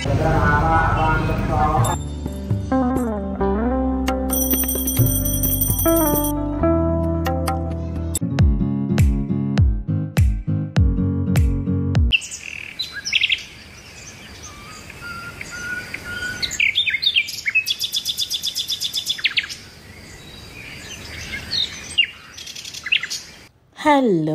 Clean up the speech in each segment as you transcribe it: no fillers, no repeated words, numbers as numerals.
Hello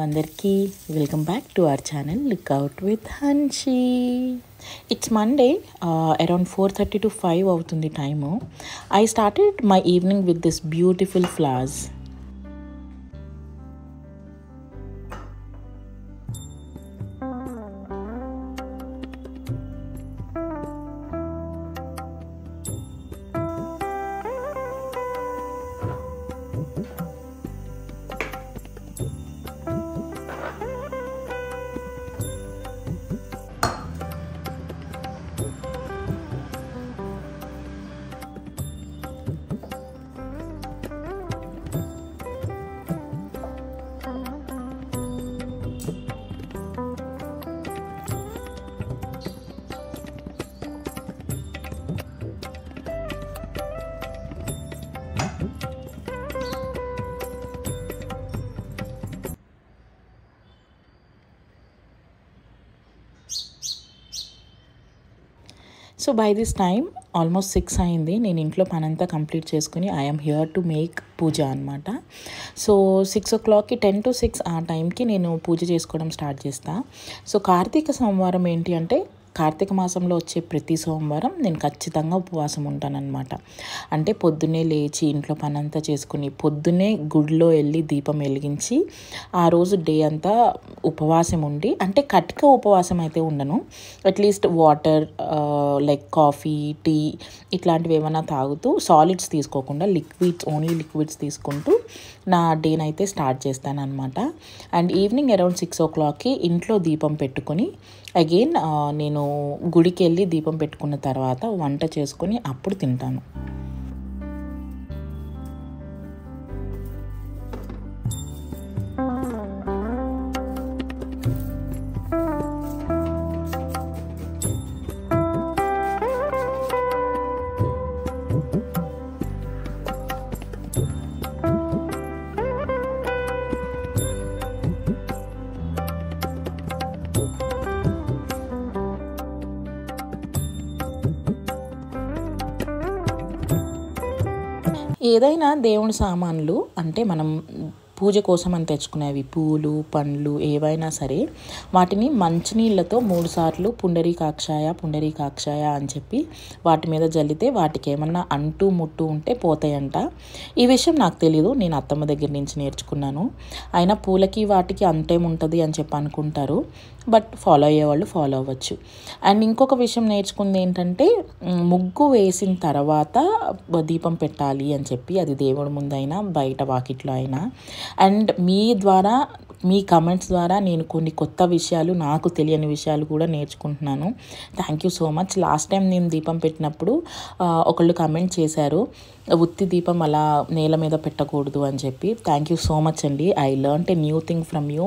అందరికీ welcome back to our channel lookout with Hanshi. It's Monday, around 4:30 to 5 అవుతుంది time. I started my evening with this beautiful flowers. So by this time almost 6 అయింది. నేను ఇంట్లో పనంతా complete చేసుకుని I'm here to make puja అనమాట. So 6 o'clockకి 10 to 6 ఆ టైంకి నేను పూజ చేసుకోవడం స్టార్ట్ చేస్తాను. సో కార్తీక సోమవారం ఏంటి అంటే, కార్తీక మాసంలో వచ్చే ప్రతి సోమవారం నేను ఖచ్చితంగా ఉపవాసం ఉంటానన్నమాట. అంటే పొద్దున్నే లేచి ఇంట్లో పనంతా చేసుకుని పొద్దున్నే గుడిలో వెళ్ళి దీపం వెలిగించి ఆ రోజు డే అంతా ఉపవాసం ఉండి, అంటే కటిక ఉపవాసం అయితే ఉండను, at least water like coffee, tea ఇట్లాంటివి ఏమైనా తాగుతూ సాలిడ్స్ తీసుకోకుండా ఓన్లీ లిక్విడ్స్ తీసుకుంటూ నా డేనైతే స్టార్ట్ చేస్తానన్నమాట. అండ్ ఈవినింగ్ అరౌండ్ 6 o'clockకి ఇంట్లో దీపం పెట్టుకొని అగైన్ నేను గుడికి వెళ్ళి దీపం పెట్టుకున్న తర్వాత వంట చేసుకొని అప్పుడు తింటాను. ఏదైనా దేవుని సామాన్లు అంటే మనం పూజ కోసం అని తెచ్చుకునేవి పూలు, పండ్లు ఏవైనా సరే వాటిని మంచినీళ్ళతో 3 సార్లు పుండరీకాక్షాయ అని చెప్పి వాటి మీద జల్లితే వాటికి ఏమన్నా అంటూ ముట్టు ఉంటే పోతాయంట. ఈ విషయం నాకు తెలీదు, నేను అత్తమ్మ దగ్గర నుంచి నేర్చుకున్నాను. అయినా పూలకి వాటికి అంతేముంటుంది అని చెప్పి అనుకుంటారు, బట్ ఫాలో అయ్యేవాళ్ళు ఫాలో అవ్వచ్చు. అండ్ ఇంకొక విషయం నేర్చుకుంది ఏంటంటే, ముగ్గు వేసిన తర్వాత దీపం పెట్టాలి అని చెప్పి, అది దేవుడి ముందైనా బయట వాకిట్లో అయినా. అండ్ మీ కమెంట్స్ ద్వారా నేను కొన్ని కొత్త విషయాలు, నాకు తెలియని విషయాలు కూడా నేర్చుకుంటున్నాను. Thank you so much. Last time నేను దీపం పెట్టినప్పుడు ఒకళ్ళు కమెంట్ చేశారు, ఉత్తి దీపం అలా నేల మీద పెట్టకూడదు అని చెప్పి. థ్యాంక్ యూ సో మచ్ అండి. I learnt a new thing from you.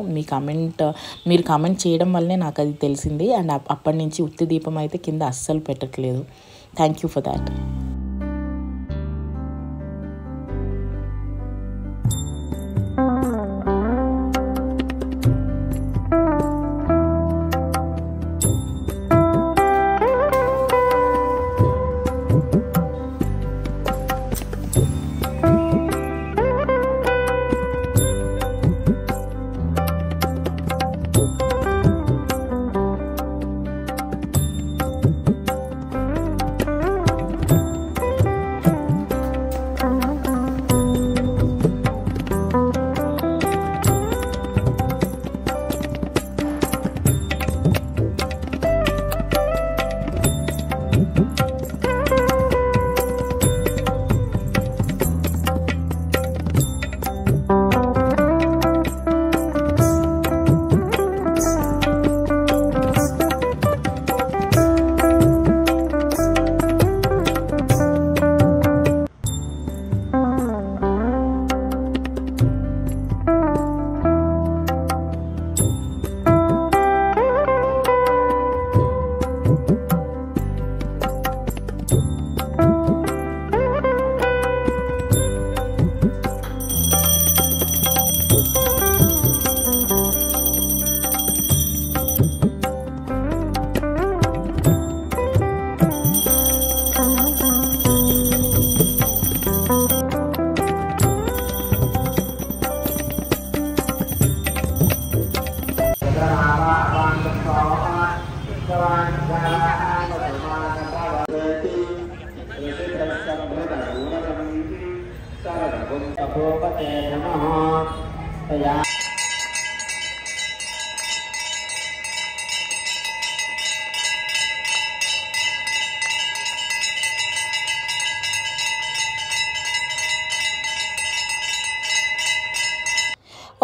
మీరు కమెంట్ చేయడం వల్లనే నాకు అది తెలిసింది. అండ్ అప్పటి నుంచి ఉత్తి దీపం అయితే కింద అస్సలు పెట్టట్లేదు. Thank you for that.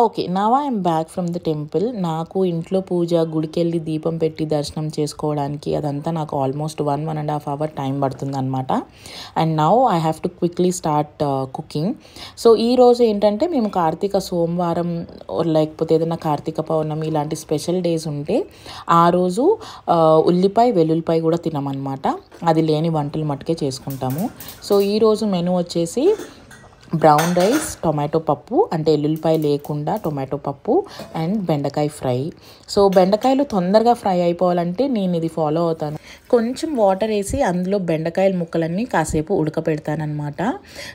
Okay, now I'm back from the temple. నాకు ఇంట్లో పూజ, గుడికెళ్ళి దీపం పెట్టి దర్శనం చేసుకోవడానికి అదంతా నాకు ఆల్మోస్ట్ 1.5 hour టైం పడుతుంది అనమాట. And now I have to quickly start cooking. So ఈరోజు ఏంటంటే మేము కార్తీక సోమవారం లేకపోతే ఏదైనా కార్తీక పౌర్ణమి ఇలాంటి స్పెషల్ డేస్ ఉంటే ఆ రోజు ఉల్లిపాయ వెల్లుల్లిపాయ కూడా తినమన్నమాట. అది లేని వంటలు మట్టుకే చేసుకుంటాము. సో ఈరోజు మెనూ వచ్చేసి బ్రౌన్ రైస్, టొమాటో పప్పు, అంటే ఎల్లుల్లిపాయ లేకుండా టొమాటో పప్పు అండ్ బెండకాయ ఫ్రై. సో బెండకాయలు తొందరగా ఫ్రై అయిపోవాలంటే నేను ఇది ఫాలో అవుతాను. కొంచెం వాటర్ వేసి అందులో బెండకాయల ముక్కలన్నీ కాసేపు ఉడకపెడతానమాట.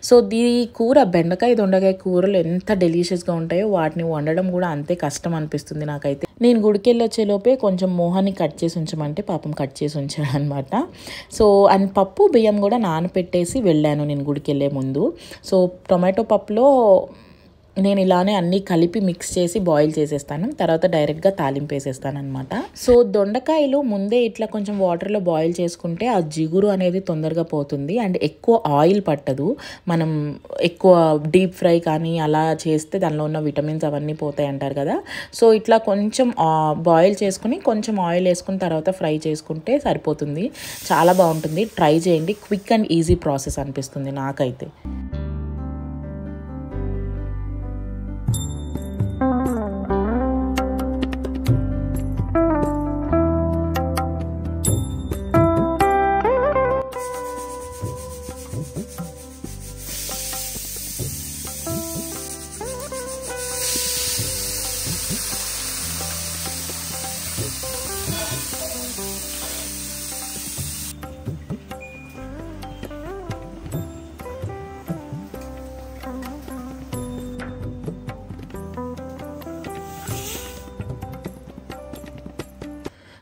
సో ఈ కూర, బెండకాయ దొండకాయ కూరలు ఎంత డెలిషియస్గా ఉంటాయో వాటిని వండడం కూడా అంతే కష్టం అనిపిస్తుంది నాకైతే. నేను గుడికెళ్ళి వచ్చేలోపే కొంచెం మోహాన్ని కట్ చేసి ఉంచమంటే పాపం కట్ చేసి ఉంచాడు అనమాట. సో అండ్ పప్పు బియ్యం కూడా నానపెట్టేసి వెళ్ళాను నేను గుడికి వెళ్ళే ముందు. సో టొమాటో పప్పులో నేను ఇలానే అన్నీ కలిపి మిక్స్ చేసి బాయిల్ చేసేస్తాను, తర్వాత డైరెక్ట్గా తాలింపు వేసేస్తాను అనమాట. సో దొండకాయలు ముందే ఇట్లా కొంచెం వాటర్లో బాయిల్ చేసుకుంటే ఆ జిగురు అనేది తొందరగా పోతుంది అండ్ ఎక్కువ ఆయిల్ పట్టదు. మనం ఎక్కువ డీప్ ఫ్రై కానీ అలా చేస్తే దానిలో ఉన్న విటమిన్స్ అవన్నీ పోతాయి అంటారు కదా. సో ఇట్లా కొంచెం బాయిల్ చేసుకుని కొంచెం ఆయిల్ వేసుకుని తర్వాత ఫ్రై చేసుకుంటే సరిపోతుంది. చాలా బాగుంటుంది, ట్రై చేయండి. క్విక్ అండ్ ఈజీ ప్రాసెస్ అనిపిస్తుంది నాకైతే.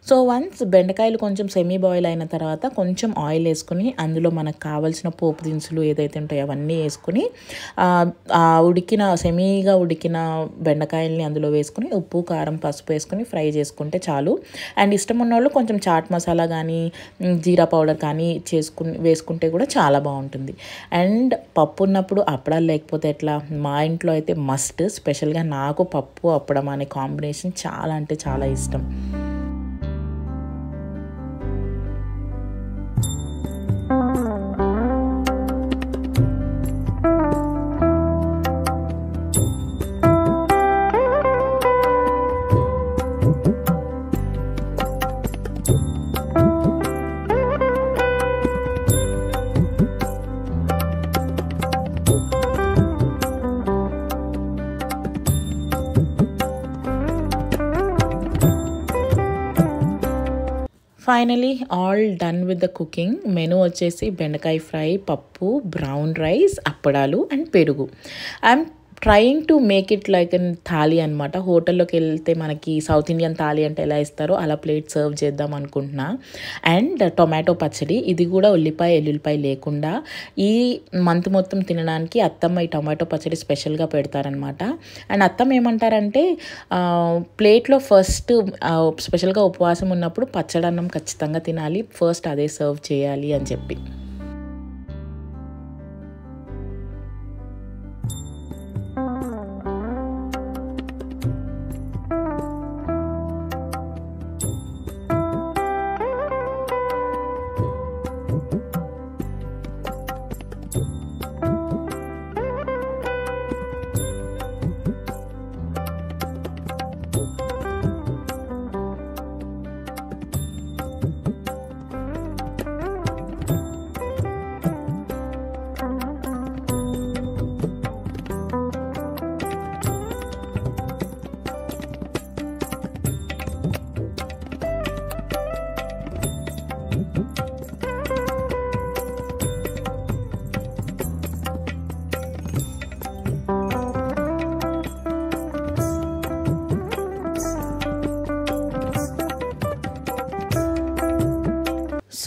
సో వన్స్ బెండకాయలు కొంచెం సెమీ బాయిల్ అయిన తర్వాత కొంచెం ఆయిల్ వేసుకుని అందులో మనకు కావాల్సిన పోపు దినుసులు ఏదైతే ఉంటాయో అవన్నీ వేసుకుని సెమీగా ఉడికిన బెండకాయల్ని అందులో వేసుకుని ఉప్పు, కారం, పసుపు వేసుకుని ఫ్రై చేసుకుంటే చాలు. అండ్ ఇష్టం ఉన్న వాళ్ళు కొంచెం చాట్ మసాలా కానీ జీరా పౌడర్ కానీ వేసుకుంటే కూడా చాలా బాగుంటుంది. అండ్ పప్పు ఉన్నప్పుడు అప్పడాలు లేకపోతే ఎట్లా, మా ఇంట్లో అయితే మస్ట్. స్పెషల్గా నాకు పప్పు అప్పడం అనే కాంబినేషన్ చాలా అంటే చాలా ఇష్టం. Finally all done with the cooking. Menu వచ్చేసి బెండకాయ ఫ్రై, పప్పు, బ్రౌన్ రైస్, అప్పడాలు అండ్ పెరుగు. I'm trying to make it like an thali అనమాట. హోటల్లోకి వెళ్తే మనకి సౌత్ ఇండియన్ థాలీ అంటే ఎలా ఇస్తారో అలా ప్లేట్ సర్వ్ చేద్దాం అనుకుంటున్నా. అండ్ టొమాటో పచ్చడి, ఇది కూడా ఉల్లిపాయ ఎల్లుల్లిపాయ లేకుండా. ఈ మంత్ మొత్తం తినడానికి అత్తమ్మ ఈ టొమాటో పచ్చడి స్పెషల్గా పెడతారనమాట. అండ్ అత్తమ్మ ఏమంటారంటే ప్లేట్లో ఫస్ట్ స్పెషల్గా ఉపవాసం ఉన్నప్పుడు పచ్చడన్నం ఖచ్చితంగా తినాలి, ఫస్ట్ అదే సర్వ్ చేయాలి అని చెప్పి.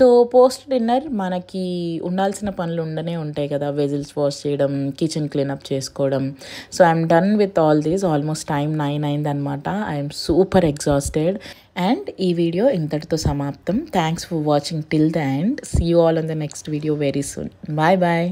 సో పోస్ట్ డిన్నర్ మనకి ఉండాల్సిన పనులు ఉండనే ఉంటాయి కదా, వెజిల్స్ వాష్ చేయడం, కిచెన్ క్లీనప్ చేసుకోవడం. So I'm done with all these. Almost time 9 అయిందనమాట. I'm super exhausted. అండ్ ఈ వీడియో ఇంతటితో సమాప్తం. Thanks for watching till the end. See you all on the next video very soon. Bye bye.